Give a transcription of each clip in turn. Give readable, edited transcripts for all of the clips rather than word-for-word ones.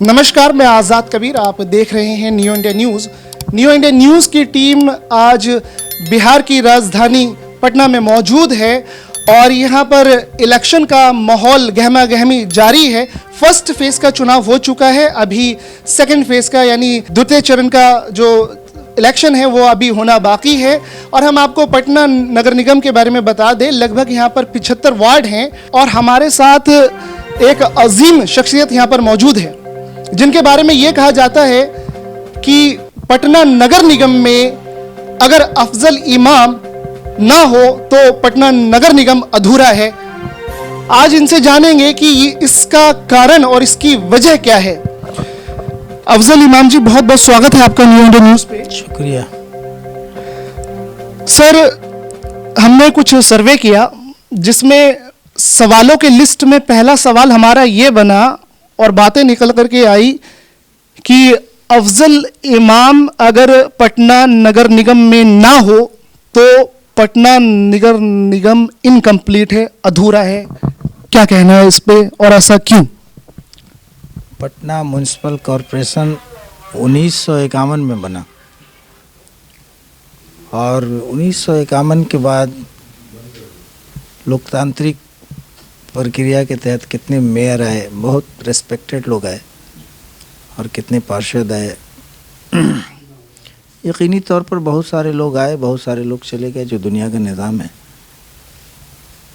नमस्कार, मैं आज़ाद कबीर। आप देख रहे हैं new India news. New India news की टीम आज बिहार की राजधानी पटना में मौजूद है और यहाँ पर इलेक्शन का माहौल गहमा गहमी जारी है। फर्स्ट फेज का चुनाव हो चुका है, अभी सेकंड फेज का यानी द्वितीय चरण का जो इलेक्शन है वो अभी होना बाकी है। और हम आपको पटना नगर निगम के बारे में बता दें, लगभग यहाँ पर 75 वार्ड हैं और हमारे साथ एक अजीम शख्सियत यहाँ पर मौजूद है जिनके बारे में ये कहा जाता है कि पटना नगर निगम में अगर अफजल इमाम ना हो तो पटना नगर निगम अधूरा है। आज इनसे जानेंगे कि इसका कारण और इसकी वजह क्या है। अफजल इमाम जी, बहुत बहुत स्वागत है आपका न्यू इंडिया न्यूज़ पे। शुक्रिया सर, हमने कुछ सर्वे किया जिसमें सवालों के लिस्ट में पहला सवाल हमारा ये बना और बातें निकल करके आई कि अफजल इमाम अगर पटना नगर निगम में ना हो तो पटना नगर निगम इनकम्प्लीट है, अधूरा है। क्या कहना है इस पे और ऐसा क्यों? पटना म्युनिसिपल कॉरपोरेशन 1951 में बना और 1951 के बाद लोकतांत्रिक प्रक्रिया के तहत कितने मेयर आए, बहुत रेस्पेक्टेड लोग आए और कितने पार्षद आए। यकीनी तौर पर बहुत सारे लोग आए, बहुत सारे लोग चले गए, जो दुनिया का निज़ाम है।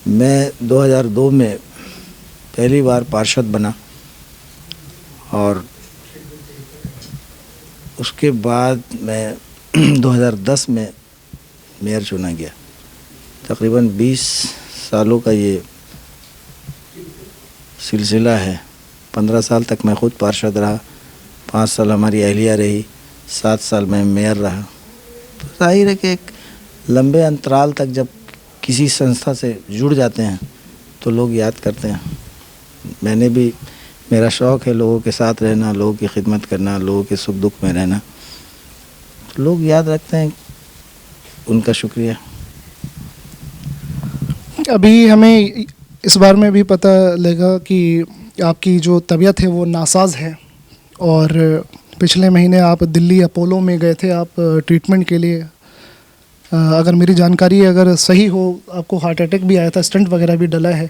मैं 2002 में पहली बार पार्षद बना और उसके बाद मैं 2010 में मेयर चुना गया। तकरीबन 20 सालों का ये सिलसिला है। 15 साल तक मैं खुद पार्षद रहा, 5 साल हमारी अहलिया रही, 7 साल मैं मेयर रहा। तो जाहिर है कि एक लंबे अंतराल तक जब किसी संस्था से जुड़ जाते हैं तो लोग याद करते हैं। मैंने भी, मेरा शौक़ है लोगों के साथ रहना, लोगों की खिदमत करना, लोगों के सुख दुख में रहना, तो लोग याद रखते हैं। उनका शुक्रिया। अभी हमें इस बारे में भी पता लगा कि आपकी जो तबीयत है वो नासाज है और पिछले महीने आप दिल्ली अपोलो में गए थे आप ट्रीटमेंट के लिए। अगर मेरी जानकारी अगर सही हो, आपको हार्ट अटैक भी आया था, स्टंट वगैरह भी डला है।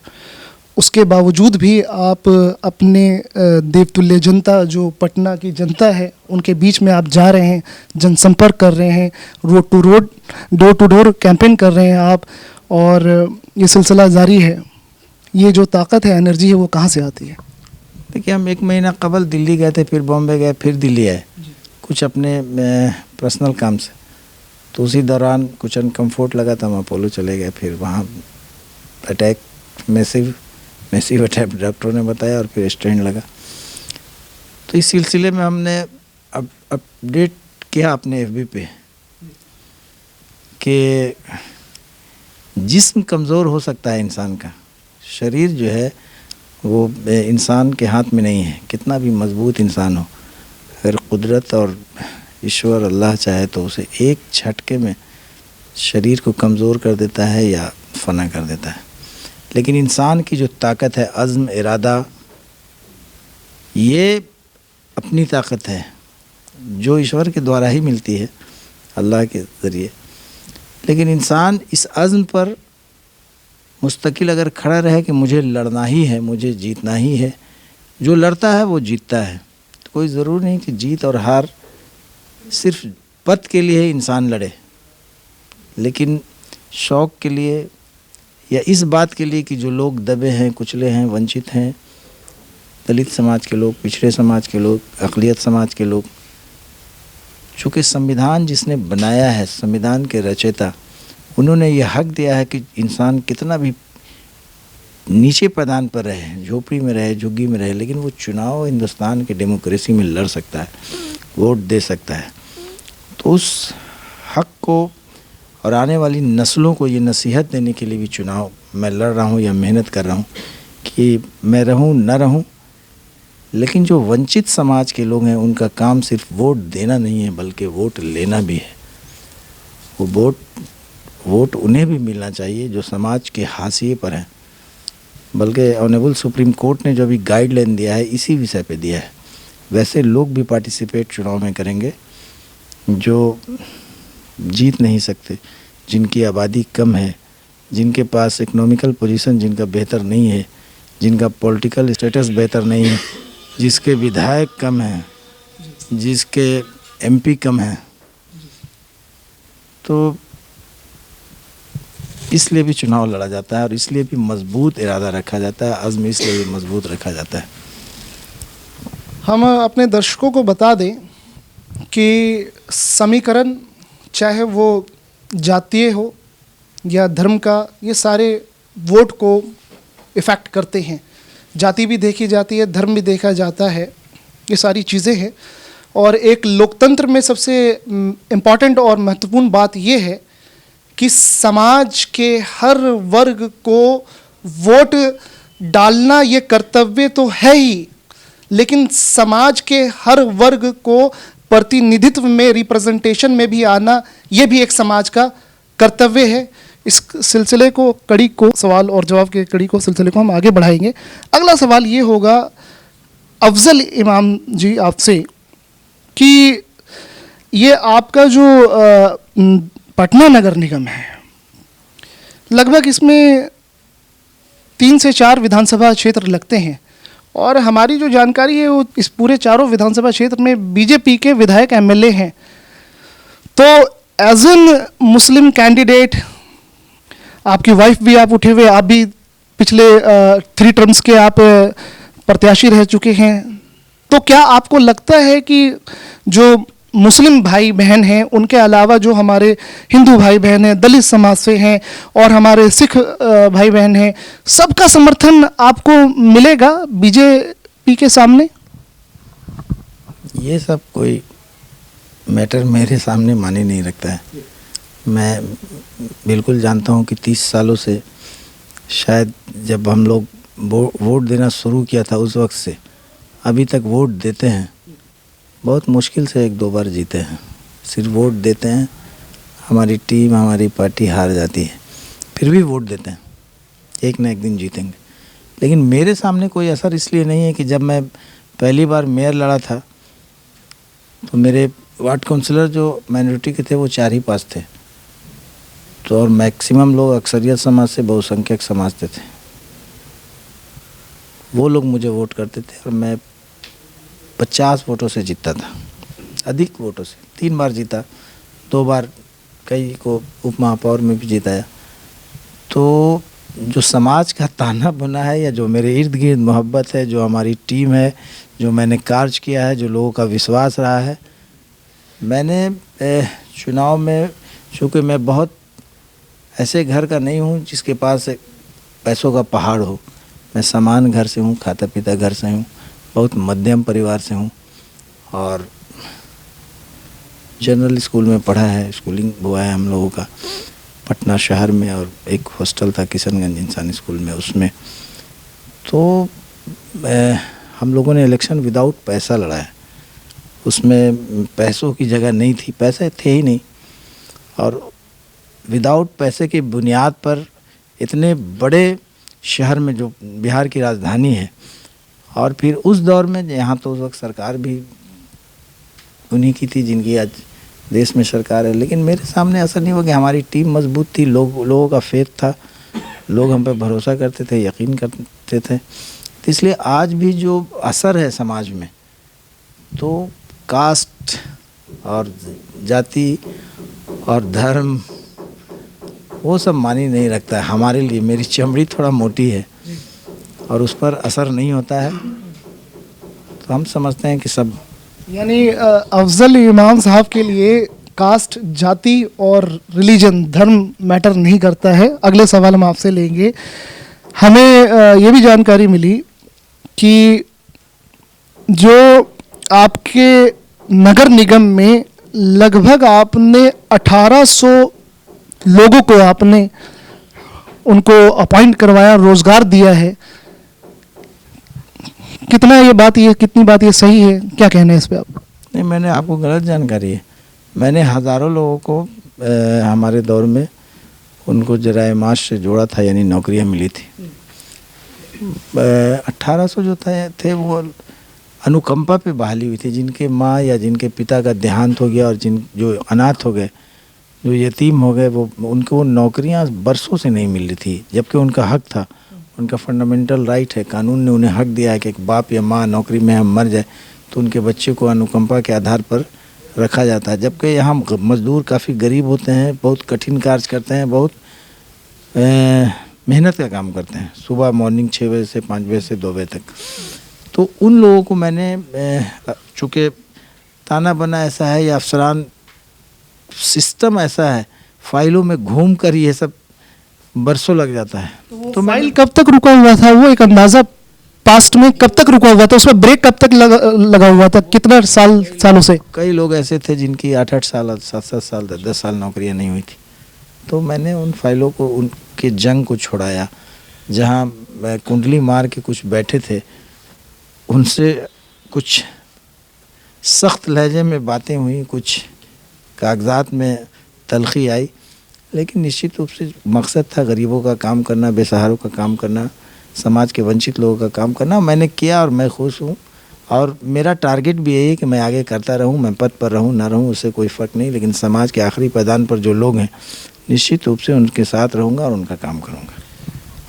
उसके बावजूद भी आप अपने देवतुल्य जनता, जो पटना की जनता है, उनके बीच में आप जा रहे हैं, जनसंपर्क कर रहे हैं, road to road, door to door campaign कर रहे हैं आप, और ये सिलसिला जारी है। ये जो ताकत है, एनर्जी है, वो कहाँ से आती है? देखिए, हम 1 महीना कबल दिल्ली गए थे, फिर बॉम्बे गए, फिर दिल्ली आए, कुछ अपने पर्सनल काम से। तो उसी दौरान कुछ अनकम्फर्ट लगा था, हम अपोलो चले गए। फिर वहाँ अटैक, मैसिव अटैक डॉक्टरों ने बताया और फिर स्टेंट लगा। तो इस सिलसिले में हमने अब अपडेट किया अपने FB पे कि जिस्म कमज़ोर हो सकता है इंसान का, शरीर जो है वो इंसान के हाथ में नहीं है। कितना भी मजबूत इंसान हो, अगर कुदरत और ईश्वर अल्लाह चाहे तो उसे एक झटके में शरीर को कमज़ोर कर देता है या फना कर देता है। लेकिन इंसान की जो ताकत है, अज़्म, इरादा, ये अपनी ताकत है जो ईश्वर के द्वारा ही मिलती है, अल्लाह के ज़रिए। लेकिन इंसान इस अज़्म पर मुस्तकिल अगर खड़ा रहे कि मुझे लड़ना ही है, मुझे जीतना ही है, जो लड़ता है वो जीतता है। तो कोई ज़रूर नहीं कि जीत और हार सिर्फ पद के लिए ही इंसान लड़े, लेकिन शौक़ के लिए या इस बात के लिए कि जो लोग दबे हैं, कुचले हैं, वंचित हैं, दलित समाज के लोग, पिछड़े समाज के लोग, अक़लियत समाज के लोग, चूँकि संविधान जिसने बनाया है, संविधान के रचयिता, उन्होंने ये हक दिया है कि इंसान कितना भी नीचे पैदान पर रहे, झोपड़ी में रहे, झुग्गी में रहे, लेकिन वो चुनाव हिंदुस्तान की डेमोक्रेसी में लड़ सकता है, वोट दे सकता है। तो उस हक को और आने वाली नस्लों को ये नसीहत देने के लिए भी चुनाव मैं लड़ रहा हूँ या मेहनत कर रहा हूँ कि मैं रहूँ न रहूँ, लेकिन जो वंचित समाज के लोग हैं उनका काम सिर्फ वोट देना नहीं है बल्कि वोट लेना भी है। वो वोट उन्हें भी मिलना चाहिए जो समाज के हाशिए पर हैं। बल्कि ऑनरेबल सुप्रीम कोर्ट ने जो भी गाइडलाइन दिया है इसी विषय पे दिया है वैसे लोग भी पार्टिसिपेट चुनाव में करेंगे जो जीत नहीं सकते, जिनकी आबादी कम है, जिनके पास इकोनॉमिकल पोजीशन जिनका बेहतर नहीं है, जिनका पॉलिटिकल स्टेटस बेहतर नहीं है, जिसके विधायक कम हैं, जिसके एमपी कम हैं, तो इसलिए भी चुनाव लड़ा जाता है और इसलिए भी मजबूत इरादा रखा जाता है, अज़्म इसलिए भी मजबूत रखा जाता है। हम अपने दर्शकों को बता दें कि समीकरण चाहे वो जातीय हो या धर्म का, ये सारे वोट को इफ़ेक्ट करते हैं। जाति भी देखी जाती है, धर्म भी देखा जाता है, ये सारी चीज़ें हैं। और एक लोकतंत्र में सबसे इम्पॉर्टेंट और महत्वपूर्ण बात ये है कि समाज के हर वर्ग को वोट डालना ये कर्तव्य तो है ही, लेकिन समाज के हर वर्ग को प्रतिनिधित्व में, रिप्रेजेंटेशन में भी आना, ये भी एक समाज का कर्तव्य है। इस सिलसिले को, कड़ी को, सवाल और जवाब के कड़ी को, सिलसिले को हम आगे बढ़ाएंगे। अगला सवाल ये होगा अफजल इमाम जी आपसे कि ये आपका जो पटना नगर निगम है, लगभग इसमें 3 से 4 विधानसभा क्षेत्र लगते हैं और हमारी जो जानकारी है वो इस पूरे चारों विधानसभा क्षेत्र में बीजेपी के विधायक एमएलए हैं। तो एज एन मुस्लिम कैंडिडेट, आपकी वाइफ भी आप उठे हुए, आप भी पिछले 3 टर्म्स के आप प्रत्याशी रह चुके हैं। तो क्या आपको लगता है कि जो मुस्लिम भाई बहन हैं, उनके अलावा जो हमारे हिंदू भाई बहन हैं, दलित समाज से हैं और हमारे सिख भाई बहन हैं, सबका समर्थन आपको मिलेगा बीजेपी के सामने? ये सब कोई मैटर मेरे सामने माने नहीं रखता है। मैं बिल्कुल जानता हूँ कि 30 सालों से, शायद जब हम लोग वोट देना शुरू किया था उस वक्त से अभी तक वोट देते हैं, बहुत मुश्किल से 1-2 बार जीते हैं। सिर्फ वोट देते हैं, हमारी टीम, हमारी पार्टी हार जाती है, फिर भी वोट देते हैं, एक ना एक दिन जीतेंगे। लेकिन मेरे सामने कोई असर इसलिए नहीं है कि जब मैं पहली बार मेयर लड़ा था तो मेरे वार्ड काउंसलर जो माइनॉरिटी के थे वो 4 ही पास थे, तो और मैक्सिमम लोग अक्सरियत समाज से, बहुसंख्यक समाज से थे। वो लोग मुझे वोट करते थे और मैं 50 वोटों से जीतता था, अधिक वोटों से। 3 बार जीता, 2 बार कई को उप महापौर में भी जिताया। तो जो समाज का ताना बना है या जो मेरे इर्द गिर्द मोहब्बत है, जो हमारी टीम है, जो मैंने कार्य किया है, जो लोगों का विश्वास रहा है, मैंने चुनाव में, चूँकि मैं बहुत ऐसे घर का नहीं हूँ जिसके पास पैसों का पहाड़ हो, मैं सामान्य घर से हूँ, खाता पीता घर से हूँ, बहुत मध्यम परिवार से हूँ और जनरल स्कूल में पढ़ा है, स्कूलिंग हुआ है हम लोगों का पटना शहर में, और एक हॉस्टल था किशनगंज इंसानी स्कूल में, उसमें। तो हम लोगों ने इलेक्शन विदाउट पैसा लड़ा है, उसमें पैसों की जगह नहीं थी, पैसे थे ही नहीं, और विदाउट पैसे की बुनियाद पर इतने बड़े शहर में जो बिहार की राजधानी है, और फिर उस दौर में यहाँ तो उस वक्त सरकार भी उन्हीं की थी जिनकी आज देश में सरकार है। लेकिन मेरे सामने ऐसा नहीं हुआ कि हमारी टीम मजबूत थी, लोगों का फेथ था, लोग हम पे भरोसा करते थे, यकीन करते थे। तो इसलिए आज भी जो असर है समाज में, तो कास्ट और जाति और धर्म वो सब मानी नहीं रखता है हमारे लिए। मेरी चमड़ी थोड़ा मोटी है और उस पर असर नहीं होता है, तो हम समझते हैं कि सब, यानी अफजल इमाम साहब के लिए कास्ट, जाति और रिलीजन, धर्म मैटर नहीं करता है। अगले सवाल हम आपसे लेंगे। हमें ये भी जानकारी मिली कि जो आपके नगर निगम में लगभग आपने 1800 लोगों को आपने उनको अपॉइंट करवाया, रोजगार दिया है। कितना कितनी बात ये सही है, क्या कहना है इस पे आप? नहीं, मैंने आपको गलत जानकारी है। मैंने हज़ारों लोगों को हमारे दौर में उनको जराए माश से जोड़ा था, यानी नौकरियां मिली थी। 1800 जो थे वो अनुकंपा पे बहाली हुई थी। जिनके माँ या जिनके पिता का देहांत हो गया और जो अनाथ हो गए, जो यतीम हो गए, वो उनको नौकरियां बरसों से नहीं मिल रही थी, जबकि उनका हक था, उनका फंडामेंटल राइट है। कानून ने उन्हें हक दिया है कि एक बाप या माँ नौकरी में हम मर जाए तो उनके बच्चे को अनुकंपा के आधार पर रखा जाता है। जबकि यहाँ मजदूर काफ़ी गरीब होते हैं, बहुत कठिन कार्य करते हैं, बहुत मेहनत का काम करते हैं, सुबह मॉर्निंग 6 बजे से 5 बजे से 2 बजे तक। तो उन लोगों को मैंने, चूँकि ताना बना ऐसा है या अफसरान सिस्टम ऐसा है, फाइलों में घूम कर ये सब बरसों लग जाता है। तो फाइल कब तक रुका हुआ था, वो एक अंदाजा पास्ट में कब तक रुका हुआ था, उसमें ब्रेक कब तक लगा हुआ था, कितना सालों से? कई लोग ऐसे थे जिनकी 8-8 साल, 7-7 साल, 10-10 साल नौकरियां नहीं हुई थी। तो मैंने उन फाइलों को, उनके जंग को छुड़ाया। जहाँ कुंडली मार के कुछ बैठे थे, उनसे कुछ सख्त लहजे में बातें हुई, कुछ कागजात में तलखी आई, लेकिन निश्चित रूप से मकसद था गरीबों का काम करना, बेसहारों का काम करना, समाज के वंचित लोगों का काम करना। मैंने किया और मैं खुश हूँ, और मेरा टारगेट भी यही है कि मैं आगे करता रहूँ, मैं पद पर रहूँ ना रहूँ उससे कोई फ़र्क नहीं, लेकिन समाज के आखिरी पैदान पर जो लोग हैं निश्चित रूप से उनके साथ रहूँगा और उनका काम करूँगा।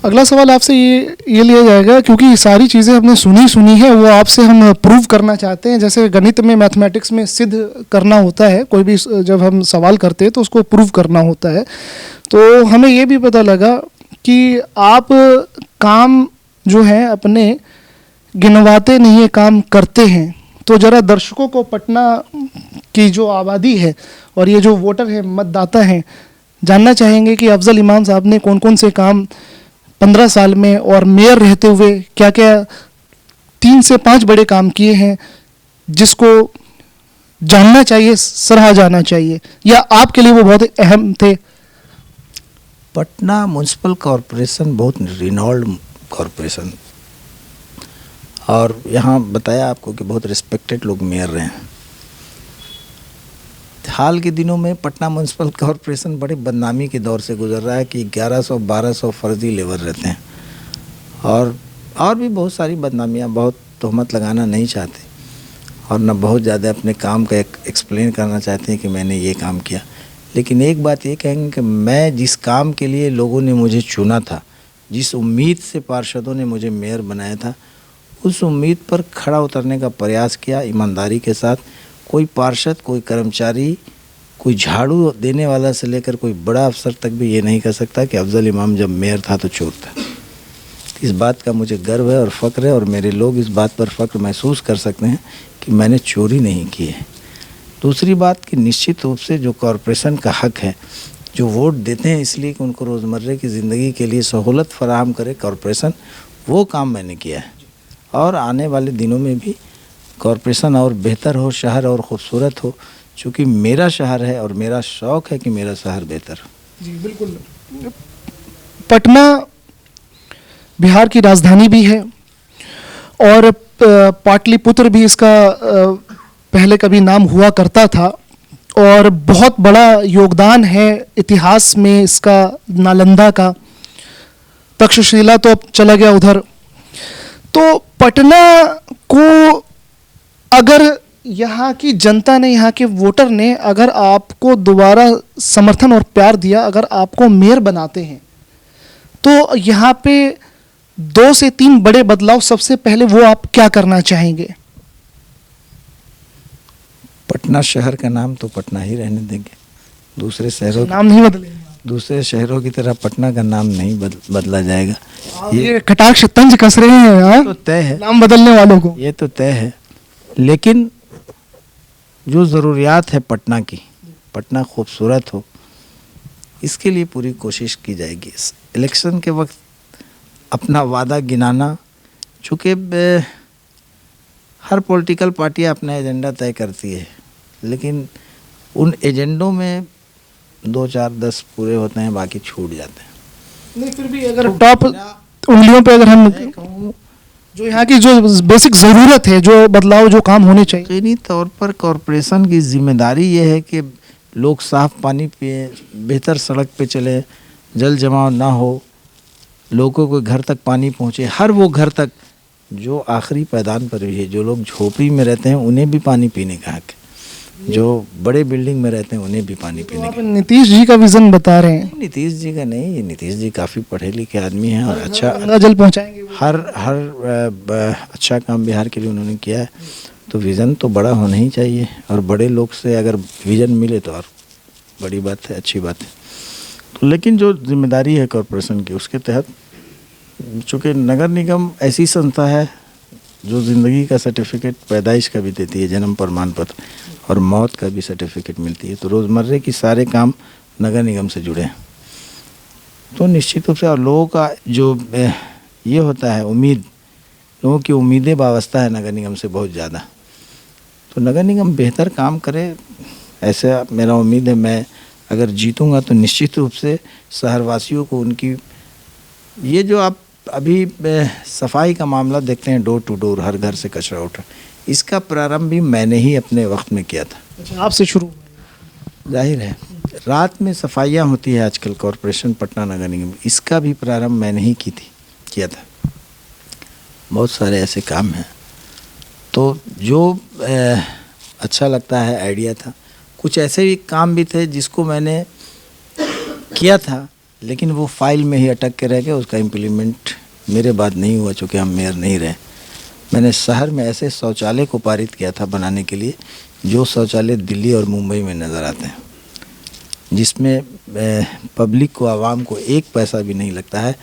अगला सवाल आपसे ये लिया जाएगा, क्योंकि सारी चीज़ें हमने सुनी है, वो आपसे हम प्रूव करना चाहते हैं। जैसे गणित में, मैथमेटिक्स में सिद्ध करना होता है, कोई भी जब हम सवाल करते हैं तो उसको प्रूव करना होता है। तो हमें ये भी पता लगा कि आप काम जो है अपने गिनवाते नहीं है, काम करते हैं। तो ज़रा दर्शकों को पटना की जो आबादी है और ये जो वोटर है, मतदाता हैं, जानना चाहेंगे कि अफजल इमाम साहब ने कौन कौन से काम 15 साल में और मेयर रहते हुए क्या क्या 3 से 5 बड़े काम किए हैं, जिसको जानना चाहिए, सराहा जाना चाहिए, या आपके लिए वो बहुत अहम थे? पटना म्यूनसिपल कॉरपोरेशन बहुत रिनॉल्ड कॉरपोरेशन, और यहाँ बताया आपको कि बहुत रिस्पेक्टेड लोग मेयर रहे हैं। हाल के दिनों में पटना म्यूनसिपल कॉरपोरेशन बड़े बदनामी के दौर से गुजर रहा है कि 1100-1200 फर्जी लेबर रहते हैं, और भी बहुत सारी बदनामियाँ, बहुत तोहमत लगाना नहीं चाहते और न बहुत ज़्यादा अपने काम का एक्सप्लेन करना चाहते हैं कि मैंने ये काम किया। लेकिन एक बात ये कहेंगे कि मैं जिस काम के लिए लोगों ने मुझे चुना था, जिस उम्मीद से पार्षदों ने मुझे मेयर बनाया था, उस उम्मीद पर खड़ा उतरने का प्रयास किया ईमानदारी के साथ। कोई पार्षद, कोई कर्मचारी, कोई झाड़ू देने वाला से लेकर कोई बड़ा अफसर तक भी ये नहीं कह सकता कि अफजल इमाम जब मेयर था तो चोर था। इस बात का मुझे गर्व है और फ़ख्र है, और मेरे लोग इस बात पर फ़ख्र महसूस कर सकते हैं कि मैंने चोरी नहीं की है। दूसरी बात कि निश्चित रूप से जो कॉरपोरेशन का हक है, जो वोट देते हैं इसलिए कि उनको रोज़मर्रे की ज़िंदगी के लिए सहूलत फराहम करे कॉरपोरेशन, वो काम मैंने किया है। और आने वाले दिनों में भी कॉरपोरेशन और बेहतर हो, शहर और ख़ूबसूरत हो, चूँकि मेरा शहर है और मेरा शौक़ है कि मेरा शहर बेहतर हो। जी बिल्कुल। पटना बिहार की राजधानी भी है और पाटलिपुत्र भी इसका पहले कभी नाम हुआ करता था, और बहुत बड़ा योगदान है इतिहास में इसका, नालंदा का। तक्षशिला तो अब चला गया उधर। तो पटना को अगर यहाँ की जनता ने, यहाँ के वोटर ने अगर आपको दोबारा समर्थन और प्यार दिया, अगर आपको मेयर बनाते हैं, तो यहाँ पे 2 से 3 बड़े बदलाव, सबसे पहले वो आप क्या करना चाहेंगे? पटना शहर का नाम तो पटना ही रहने देंगे, दूसरे शहरों नाम नहीं बदलेंगे। दूसरे शहरों की तरह पटना का नाम नहीं बदला जाएगा। ये कटाक्ष तंज कस रहे हैं, हाँ? तो तय है नाम बदलने वालों को, ये तो तय है। लेकिन जो ज़रूरियात है पटना की, पटना खूबसूरत हो, इसके लिए पूरी कोशिश की जाएगी। इलेक्शन के वक्त अपना वादा गिनाना, चूँकि हर पॉलिटिकल पार्टी अपना एजेंडा तय करती है, लेकिन उन एजेंडों में 2, 4, 10 पूरे होते हैं, बाकी छूट जाते हैं। नहीं, फिर भी अगर टॉप उंगलियों पे अगर हम जो यहाँ की जो बेसिक ज़रूरत है, जो बदलाव, जो काम होने चाहिए, यकीनी तौर पर कॉरपोरेशन की जिम्मेदारी ये है कि लोग साफ़ पानी पिए, बेहतर सड़क पे चले, जल जमाव ना हो, लोगों को घर तक पानी पहुँचे, हर वो घर तक जो आखिरी पैदान पर भी है, जो लोग झोपड़ी में रहते हैं उन्हें भी पानी पीने का हक है, जो बड़े बिल्डिंग में रहते हैं उन्हें भी पानी पीने आप का। नीतीश जी का विजन बता रहे हैं, नीतीश जी का नहीं, ये नीतीश जी काफ़ी पढ़े लिखे आदमी हैं और अच्छा गंगा जल पहुंचाएंगे वो। हर अच्छा काम बिहार के लिए उन्होंने किया है। तो विज़न तो बड़ा होना ही चाहिए, और बड़े लोग से अगर विज़न मिले तो और बड़ी बात है, अच्छी बात है। तो लेकिन जो जिम्मेदारी है कॉरपोरेशन की, उसके तहत चूँकि नगर निगम ऐसी संस्था है जो ज़िंदगी का सर्टिफिकेट पैदाइश का भी देती है, जन्म प्रमाण पत्र, और मौत का भी सर्टिफिकेट मिलती है। तो रोज़मर्रे की सारे काम नगर निगम से जुड़े हैं। तो निश्चित रूप से, और लोगों का जो ये होता है उम्मीद, लोगों की उम्मीदें वाबस्ता है नगर निगम से बहुत ज़्यादा। तो नगर निगम बेहतर काम करे, ऐसा मेरा उम्मीद है। मैं अगर जीतूंगा तो निश्चित रूप से शहरवासियों को उनकी, ये जो आप अभी सफाई का मामला देखते हैं, डोर टू डोर हर घर से कचरा उठा, इसका प्रारंभ भी मैंने ही अपने वक्त में किया था। अच्छा, आपसे शुरू। जाहिर है रात में सफाइयाँ होती है आजकल कॉरपोरेशन पटना नगर निगम, इसका भी प्रारंभ मैंने ही किया था। बहुत सारे ऐसे काम हैं। तो जो अच्छा लगता है, आइडिया था। कुछ ऐसे भी काम भी थे जिसको मैंने किया था, लेकिन वो फाइल में ही अटक के रह गया, उसका इम्प्लीमेंट मेरे बाद नहीं हुआ, चूँकि हम मेयर नहीं रहे। मैंने शहर में ऐसे शौचालय को पारित किया था बनाने के लिए, जो शौचालय दिल्ली और मुंबई में नज़र आते हैं, जिसमें पब्लिक को, आवाम को एक पैसा भी नहीं लगता है।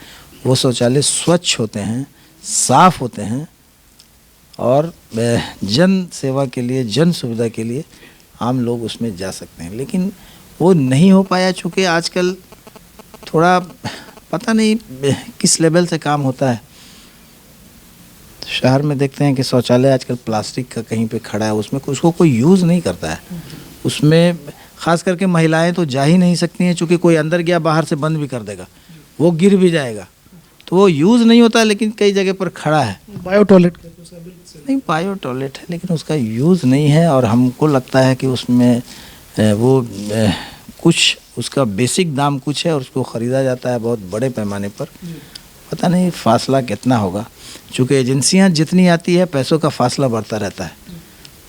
वो शौचालय स्वच्छ होते हैं, साफ़ होते हैं, और जन सेवा के लिए, जन सुविधा के लिए आम लोग उसमें जा सकते हैं। लेकिन वो नहीं हो पाया, चूँकि आजकल थोड़ा पता नहीं किस लेवल से काम होता है। शहर में देखते हैं कि शौचालय आजकल प्लास्टिक का कहीं पे खड़ा है, उसमें उसको कोई यूज़ नहीं करता है। उसमें ख़ास करके महिलाएं तो जा ही नहीं सकती हैं, चूँकि कोई अंदर गया बाहर से बंद भी कर देगा, वो गिर भी जाएगा, तो वो यूज़ नहीं होता। लेकिन कई जगह पर खड़ा है। बायो टॉयलेट नहीं, बायो टॉयलेट है, लेकिन उसका यूज़ नहीं है, और हमको लगता है कि उसमें वो कुछ उसका बेसिक दाम कुछ है, और उसको ख़रीदा जाता है बहुत बड़े पैमाने पर। पता नहीं फासला कितना होगा, चूँकि एजेंसियां जितनी आती है पैसों का फासला बढ़ता रहता है,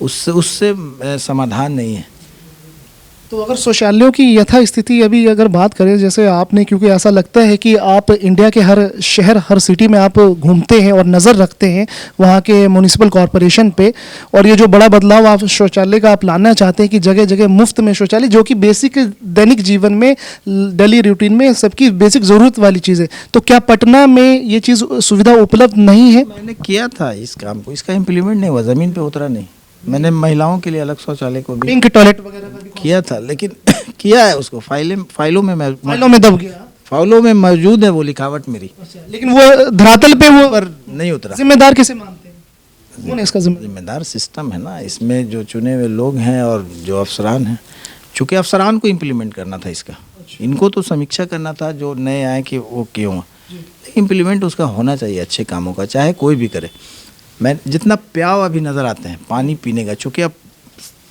उससे समाधान नहीं है। तो अगर शौचालयों की यथा स्थिति अभी अगर बात करें, जैसे आपने, क्योंकि ऐसा लगता है कि आप इंडिया के हर शहर, हर सिटी में आप घूमते हैं और नज़र रखते हैं वहाँ के म्युनिसिपल कॉरपोरेशन पे, और ये जो बड़ा बदलाव आप शौचालय का आप लाना चाहते हैं कि जगह जगह मुफ्त में शौचालय, जो कि बेसिक दैनिक जीवन में, डेली रूटीन में सबकी बेसिक ज़रूरत वाली चीज़ है, तो क्या पटना में ये चीज़ सुविधा उपलब्ध नहीं है? मैंने किया था इस काम को, इसका इम्प्लीमेंट नहीं हुआ, ज़मीन पर उतरा नहीं। मैंने महिलाओं के लिए अलग शौचालय को भी पिंक टॉयलेट वगैरह का भी किया था, लेकिन किया है उसको, फाइलों में फाइलों में दब गया। फाइलों में मौजूद है वो लिखावट मेरी, लेकिन वो धरातल पे वो पर नहीं उतरा। जिम्मेदार किसे मानते हैं? कौन है इसका जिम्मेदार? सिस्टम है ना, इसमें जो चुने हुए लोग हैं और जो अफसरान हैं। चूँकि अफसरान को इम्प्लीमेंट करना था इसका, इनको तो समीक्षा करना था जो नए आए कि वो क्यों, लेकिन इम्प्लीमेंट उसका होना चाहिए अच्छे कामों का, चाहे कोई भी करे। मैं जितना प्याव अभी नज़र आते हैं पानी पीने का, चूँकि अब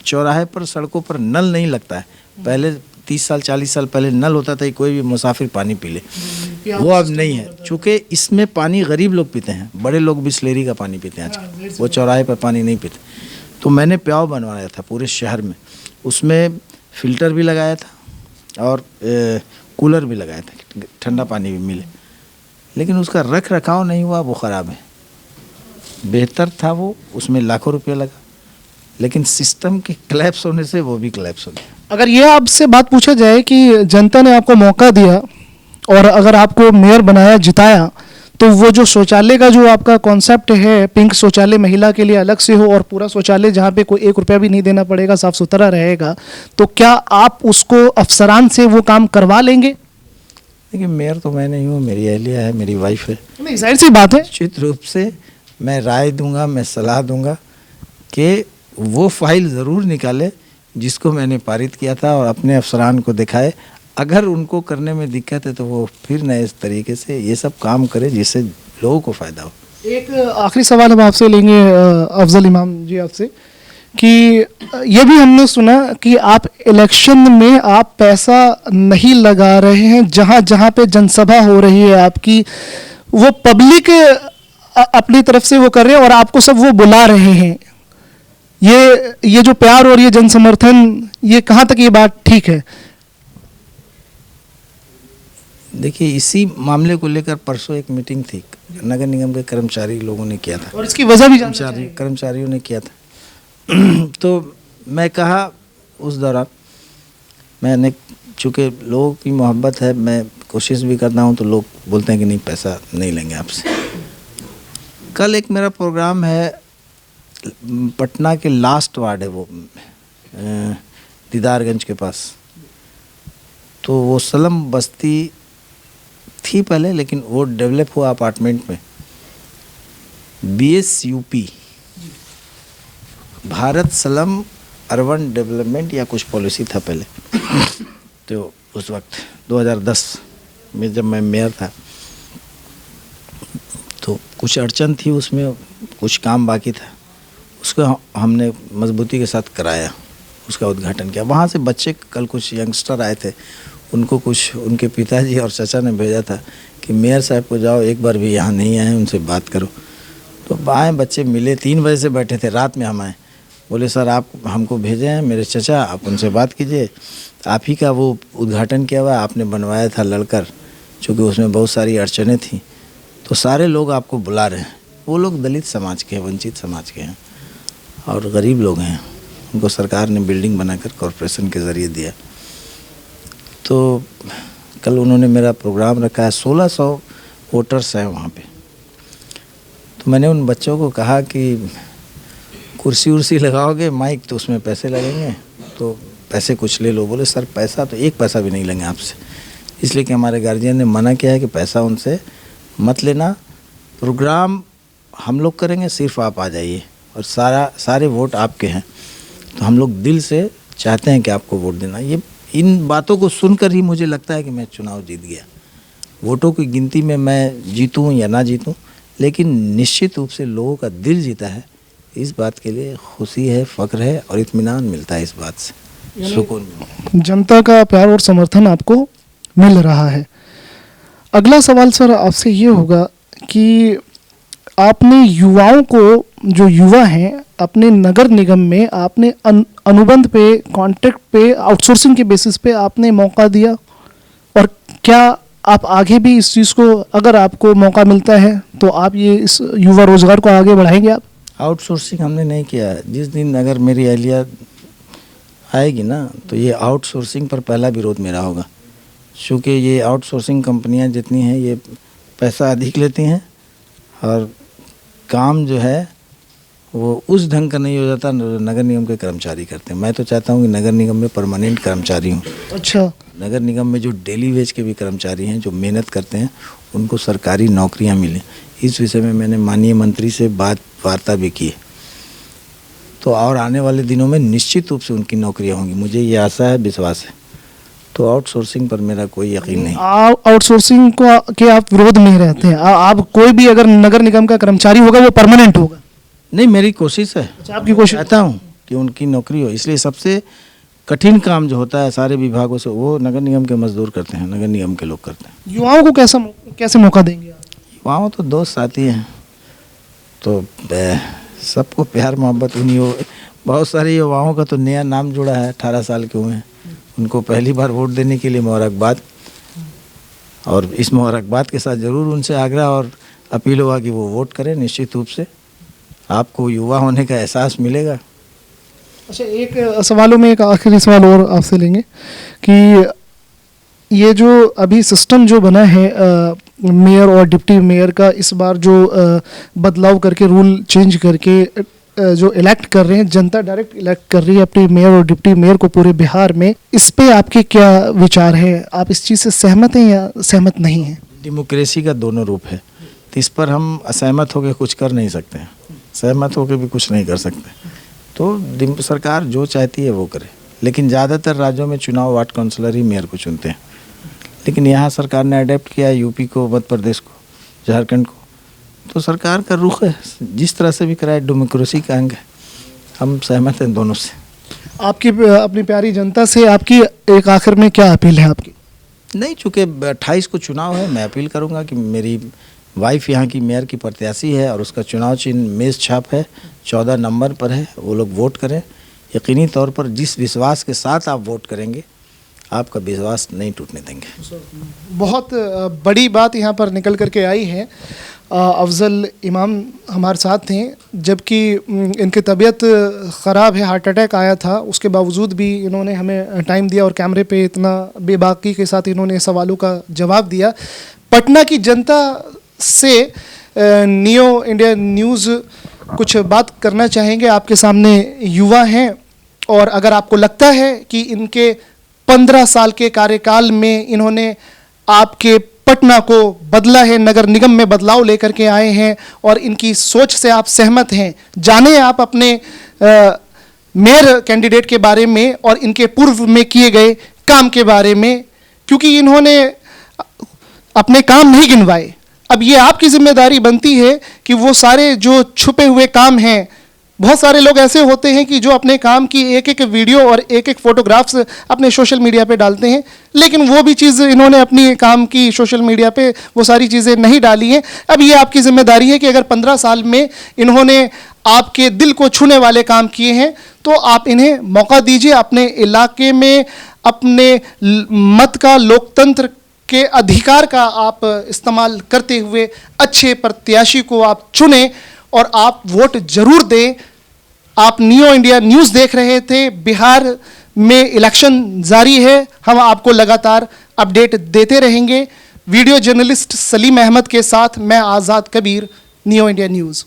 चौराहे पर, सड़कों पर नल नहीं लगता है। पहले 30 साल 40 साल पहले नल होता था कि कोई भी मुसाफिर पानी पी ले, वो अब नहीं है। चूँकि इसमें पानी गरीब लोग पीते हैं, बड़े लोग बिस्लेरी का पानी पीते हैं आजकल, वो चौराहे पर पानी नहीं पीते। तो मैंने प्याव बनवाया था पूरे शहर में, उसमें फ़िल्टर भी लगाया था और कूलर भी लगाया था कि ठंडा पानी भी मिले, लेकिन उसका रख रखाव नहीं हुआ, वो ख़राब है। बेहतर था वो, उसमें लाखों रुपया लगा, लेकिन सिस्टम के क्लैप्स होने से वो भी क्लैप्स हो गया। अगर ये आपसे बात पूछा जाए कि जनता ने आपको मौका दिया और अगर आपको मेयर बनाया, जिताया, तो वो जो शौचालय का जो आपका कॉन्सेप्ट है, पिंक शौचालय महिला के लिए अलग से हो और पूरा शौचालय जहाँ पे कोई 1 रुपया भी नहीं देना पड़ेगा, साफ सुथरा रहेगा, तो क्या आप उसको अफसरान से वो काम करवा लेंगे? देखिए, मेयर तो मैं नहीं हूँ, मेरी अहलिया है, मेरी वाइफ है। नहीं, जाहिर सी बात है। निश्चित रूप से मैं राय दूंगा, मैं सलाह दूंगा कि वो फाइल ज़रूर निकाले जिसको मैंने पारित किया था और अपने अफसरान को दिखाए। अगर उनको करने में दिक्कत है तो वो फिर नए इस तरीके से ये सब काम करे जिससे लोगों को फ़ायदा हो। एक आखिरी सवाल हम आपसे लेंगे अफजल इमाम जी आपसे, कि ये भी हमने सुना कि आप इलेक्शन में आप पैसा नहीं लगा रहे हैं, जहाँ जहाँ पे जनसभा हो रही है आपकी, वो पब्लिक अपनी तरफ से वो कर रहे हैं और आपको सब वो बुला रहे हैं, ये जो प्यार और ये जन समर्थन, ये कहाँ तक ये बात ठीक है? देखिए, इसी मामले को लेकर परसों एक मीटिंग थी, नगर निगम के कर्मचारी लोगों ने किया था और इसकी वजह भी जानना चाहिए। कर्मचारियों ने किया था। तो मैं कहा उस दौरान, मैंने, चूँकि लोगों की मोहब्बत है, मैं कोशिश भी करता हूँ, तो लोग बोलते हैं कि नहीं, पैसा नहीं लेंगे आपसे। कल एक मेरा प्रोग्राम है, पटना के लास्ट वार्ड है वो, दीदारगंज के पास, तो वो सलम बस्ती थी पहले, लेकिन वो डेवलप हुआ अपार्टमेंट में। BSUP, Bharat slum urban development या कुछ पॉलिसी था पहले। तो उस वक्त 2010 में जब मैं मेयर था, तो कुछ अड़चन थी उसमें, कुछ काम बाकी था, उसको हमने मजबूती के साथ कराया, उसका उद्घाटन किया। वहाँ से बच्चे, कल कुछ यंगस्टर आए थे, उनको कुछ उनके पिताजी और चाचा ने भेजा था कि मेयर साहब को जाओ, एक बार भी यहाँ नहीं आए, उनसे बात करो। तो आए बच्चे, मिले, 3 बजे से बैठे थे, रात में हम आए, बोले सर आप हमको भेजे हैं मेरे चाचा, आप उनसे बात कीजिए, आप ही का वो उद्घाटन किया हुआ, आपने बनवाया था लड़कर, चूँकि उसमें बहुत सारी अड़चनें थी, तो सारे लोग आपको बुला रहे हैं। वो लोग दलित समाज के हैं, वंचित समाज के हैं और गरीब लोग हैं, उनको सरकार ने बिल्डिंग बनाकर कॉरपोरेशन के ज़रिए दिया। तो कल उन्होंने मेरा प्रोग्राम रखा है, 1600 वोटर्स हैं वहाँ पे। तो मैंने उन बच्चों को कहा कि कुर्सी उर्सी लगाओगे, माइक, तो उसमें पैसे लगेंगे, तो पैसे कुछ ले लो। बोले सर पैसा तो 1 पैसा भी नहीं लेंगे आपसे, इसलिए कि हमारे गार्जियन ने मना किया है कि पैसा उनसे मत लेना, प्रोग्राम हम लोग करेंगे, सिर्फ आप आ जाइए और सारे वोट आपके हैं, तो हम लोग दिल से चाहते हैं कि आपको वोट देना। ये इन बातों को सुनकर ही मुझे लगता है कि मैं चुनाव जीत गया। वोटों की गिनती में मैं जीतूं या ना जीतूं, लेकिन निश्चित रूप से लोगों का दिल जीता है, इस बात के लिए खुशी है, फ़ख्र है और इत्मीनान मिलता है, इस बात से सुकून मिलता है। जनता का प्यार और समर्थन आपको मिल रहा है। अगला सवाल सर आपसे ये होगा कि आपने युवाओं को, जो युवा हैं, अपने नगर निगम में आपने अनुबंध पे, कॉन्ट्रैक्ट पे, आउटसोर्सिंग के बेसिस पे आपने मौका दिया, और क्या आप आगे भी इस चीज़ को, अगर आपको मौका मिलता है तो आप ये इस युवा रोजगार को आगे बढ़ाएंगे? आप आउटसोर्सिंग हमने नहीं किया। जिस दिन अगर मेरी एहलिया आएगी ना, तो ये आउटसोर्सिंग पर पहला विरोध मेरा होगा, क्योंकि ये आउटसोर्सिंग कंपनियां जितनी हैं ये पैसा अधिक लेती हैं और काम जो है वो उस ढंग का नहीं हो जाता, नगर निगम के कर्मचारी करते हैं। मैं तो चाहता हूँ कि नगर निगम में परमानेंट कर्मचारी हूँ। अच्छा। नगर निगम में जो डेली वेज के भी कर्मचारी हैं, जो मेहनत करते हैं, उनको सरकारी नौकरियाँ मिलें। इस विषय में मैंने माननीय मंत्री से वार्ता भी की है, तो और आने वाले दिनों में निश्चित रूप से उनकी नौकरियाँ होंगी, मुझे ये आशा है, विश्वास है। तो आउटसोर्सिंग पर मेरा कोई यकीन नहीं। आउटसोर्सिंग को के आप विरोध में रहते हैं? आप कोई भी अगर नगर निगम का कर्मचारी होगा वो परमानेंट होगा? नहीं, मेरी कोशिश है। अच्छा, आपकी कोशिश? चाहता हूँ कि उनकी नौकरी हो, इसलिए सबसे कठिन काम जो होता है सारे विभागों से, वो नगर निगम के मजदूर करते हैं, नगर निगम के लोग करते हैं। युवाओं को कैसे मौका देंगे आप? युवाओं तो दोस्त साथी हैं, तो सबको प्यार मोहब्बत उन्हीं हो। बहुत सारे युवाओं का तो नया नाम जुड़ा है, 18 साल के हुए हैं, उनको पहली बार वोट देने के लिए मुबारकबाद। और इस मुबारकबाद के साथ ज़रूर उनसे आग्रह और अपील होगा कि वो वोट करें। निश्चित रूप से आपको युवा होने का एहसास मिलेगा। अच्छा, एक सवालों में एक आखिरी सवाल और आपसे लेंगे कि ये जो अभी सिस्टम जो बना है मेयर और डिप्टी मेयर का, इस बार जो बदलाव करके, रूल चेंज करके जो इलेक्ट कर रहे हैं, जनता डायरेक्ट इलेक्ट कर रही है अपने मेयर और डिप्टी मेयर को पूरे बिहार में, इस पे आपके क्या विचार है? आप इस चीज़ से सहमत हैं या सहमत नहीं हैं? डेमोक्रेसी का दोनों रूप है, तो इस पर हम असहमत होकर कुछ कर नहीं सकते हैं, सहमत होकर भी कुछ नहीं कर सकते। तो सरकार जो चाहती है वो करे, लेकिन ज़्यादातर राज्यों में चुनाव वार्ड काउंसलर ही मेयर को चुनते हैं, लेकिन यहाँ सरकार ने अडेप्ट किया है यूपी को, मध्य प्रदेश को, झारखंड को। तो सरकार का रुख है, जिस तरह से भी कराए, डेमोक्रेसी का अंग है, हम सहमत हैं दोनों से। आपकी अपनी प्यारी जनता से आपकी एक आखिर में क्या अपील है आपकी? नहीं, चूँकि 28 को चुनाव है, मैं अपील करूँगा कि मेरी वाइफ यहाँ की मेयर की प्रत्याशी है और उसका चुनाव चिन्ह मेज़ छाप है, 14 नंबर पर है। वो लोग वोट करें। यकीनी तौर पर जिस विश्वास के साथ आप वोट करेंगे, आपका विश्वास नहीं टूटने देंगे। बहुत बड़ी बात यहाँ पर निकल करके आई है। अफजल इमाम हमारे साथ थे, जबकि इनकी तबीयत ख़राब है, हार्ट अटैक आया था, उसके बावजूद भी इन्होंने हमें टाइम दिया और कैमरे पे इतना बेबाकी के साथ इन्होंने सवालों का जवाब दिया। पटना की जनता से नियो इंडिया न्यूज़ कुछ बात करना चाहेंगे। आपके सामने युवा हैं और अगर आपको लगता है कि इनके 15 साल के कार्यकाल में इन्होंने आपके पटना को बदला है, नगर निगम में बदलाव लेकर के आए हैं और इनकी सोच से आप सहमत हैं, जाने आप अपने मेयर कैंडिडेट के बारे में और इनके पूर्व में किए गए काम के बारे में, क्योंकि इन्होंने अपने काम नहीं गिनवाए। अब ये आपकी जिम्मेदारी बनती है कि वो सारे जो छुपे हुए काम हैं, बहुत सारे लोग ऐसे होते हैं कि जो अपने काम की एक एक वीडियो और एक एक फोटोग्राफ्स अपने सोशल मीडिया पे डालते हैं, लेकिन वो भी चीज़ इन्होंने अपनी काम की सोशल मीडिया पे वो सारी चीज़ें नहीं डाली हैं। अब ये आपकी जिम्मेदारी है कि अगर 15 साल में इन्होंने आपके दिल को छूने वाले काम किए हैं तो आप इन्हें मौका दीजिए। अपने इलाके में अपने मत का, लोकतंत्र के अधिकार का आप इस्तेमाल करते हुए अच्छे प्रत्याशी को आप चुनें और आप वोट जरूर दें। आप नियो इंडिया न्यूज़ देख रहे थे। बिहार में इलेक्शन जारी है, हम आपको लगातार अपडेट देते रहेंगे। वीडियो जर्नलिस्ट सलीम अहमद के साथ मैं आज़ाद कबीर, नियो इंडिया न्यूज़।